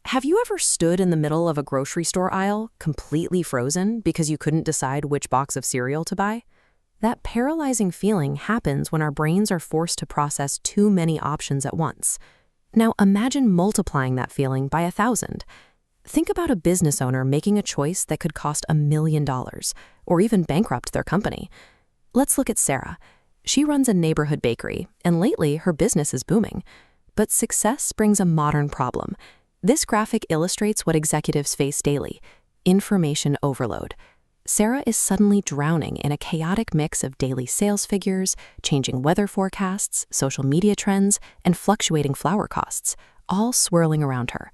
Have you ever stood in the middle of a grocery store aisle, completely frozen because you couldn't decide which box of cereal to buy? That paralyzing feeling happens when our brains are forced to process too many options at once. Now imagine multiplying that feeling by 1,000. Think about a business owner making a choice that could cost $1 million, or even bankrupt their company. Let's look at Sarah. She runs a neighborhood bakery, and lately her business is booming. But success brings a modern problem. This graphic illustrates what executives face daily: information overload. Sarah is suddenly drowning in a chaotic mix of daily sales figures, changing weather forecasts, social media trends, and fluctuating flour costs, all swirling around her.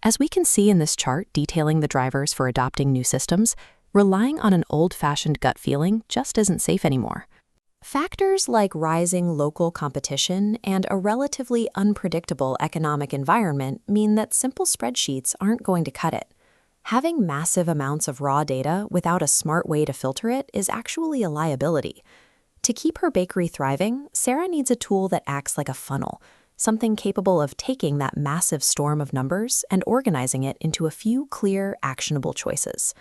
As we can see in this chart detailing the drivers for adopting new systems, relying on an old-fashioned gut feeling just isn't safe anymore. Factors like rising local competition and a relatively unpredictable economic environment mean that simple spreadsheets aren't going to cut it. Having massive amounts of raw data without a smart way to filter it is actually a liability. To keep her bakery thriving, Sarah needs a tool that acts like a funnel, something capable of taking that massive storm of numbers and organizing it into a few clear, actionable choices.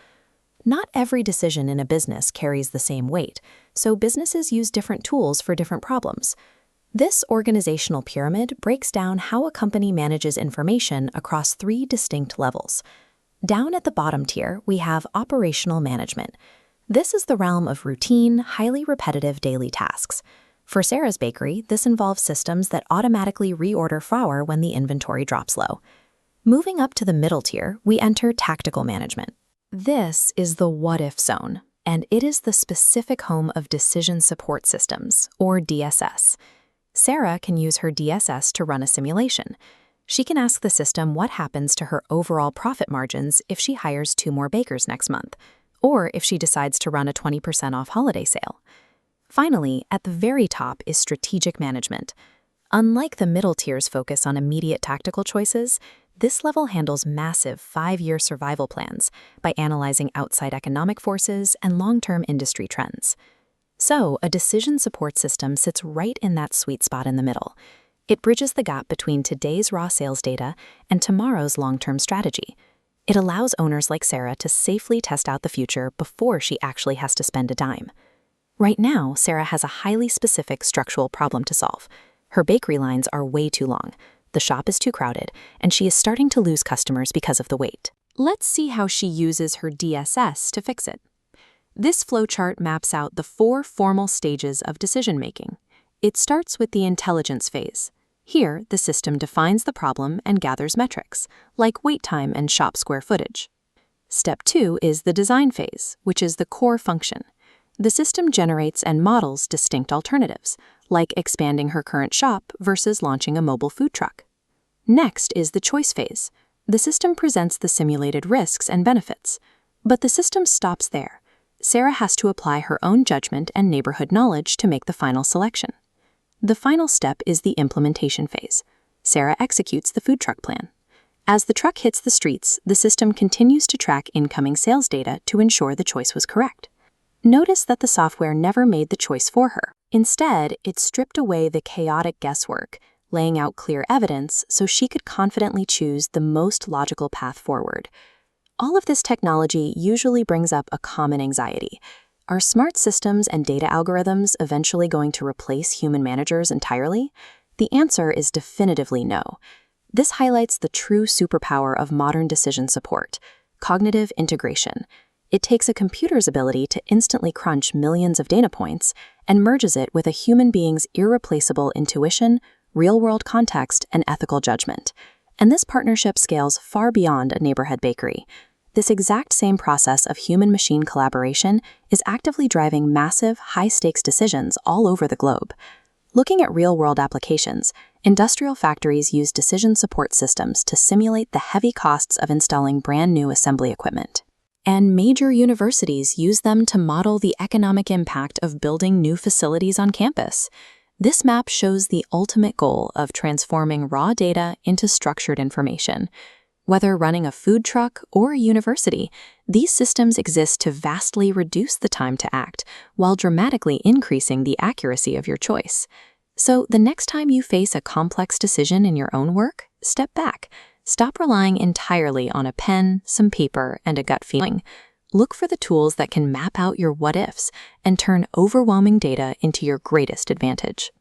Not every decision in a business carries the same weight, so businesses use different tools for different problems. This organizational pyramid breaks down how a company manages information across 3 distinct levels. Down at the bottom tier, we have operational management. This is the realm of routine, highly repetitive daily tasks. For Sarah's bakery, this involves systems that automatically reorder flour when the inventory drops low. Moving up to the middle tier, we enter tactical management. This is the what-if zone, and it is the specific home of decision support systems, or DSS. Sarah can use her DSS to run a simulation. She can ask the system what happens to her overall profit margins if she hires 2 more bakers next month, or if she decides to run a 20% off holiday sale. Finally, at the very top is strategic management. Unlike the middle tier's focus on immediate tactical choices, this level handles massive 5-year survival plans by analyzing outside economic forces and long-term industry trends. So, a decision support system sits right in that sweet spot in the middle. It bridges the gap between today's raw sales data and tomorrow's long-term strategy. It allows owners like Sarah to safely test out the future before she actually has to spend a dime. Right now, Sarah has a highly specific structural problem to solve. Her bakery lines are way too long. The shop is too crowded, and she is starting to lose customers because of the wait. Let's see how she uses her DSS to fix it. This flowchart maps out the 4 formal stages of decision-making. It starts with the intelligence phase. Here, the system defines the problem and gathers metrics, like wait time and shop square footage. Step 2 is the design phase, which is the core function. The system generates and models distinct alternatives, like expanding her current shop versus launching a mobile food truck. Next is the choice phase. The system presents the simulated risks and benefits. But the system stops there. Sarah has to apply her own judgment and neighborhood knowledge to make the final selection. The final step is the implementation phase. Sarah executes the food truck plan. As the truck hits the streets, the system continues to track incoming sales data to ensure the choice was correct. Notice that the software never made the choice for her. Instead, it stripped away the chaotic guesswork, laying out clear evidence so she could confidently choose the most logical path forward. All of this technology usually brings up a common anxiety. Are smart systems and data algorithms eventually going to replace human managers entirely? The answer is definitively no. This highlights the true superpower of modern decision support: cognitive integration. It takes a computer's ability to instantly crunch millions of data points and merges it with a human being's irreplaceable intuition, real-world context, and ethical judgment. And this partnership scales far beyond a neighborhood bakery. This exact same process of human-machine collaboration is actively driving massive, high-stakes decisions all over the globe. Looking at real-world applications, industrial factories use decision support systems to simulate the heavy costs of installing brand-new assembly equipment. And major universities use them to model the economic impact of building new facilities on campus. This map shows the ultimate goal of transforming raw data into structured information. Whether running a food truck or a university, these systems exist to vastly reduce the time to act while dramatically increasing the accuracy of your choice. So the next time you face a complex decision in your own work, step back. Stop relying entirely on a pen, some paper, and a gut feeling. Look for the tools that can map out your what-ifs and turn overwhelming data into your greatest advantage.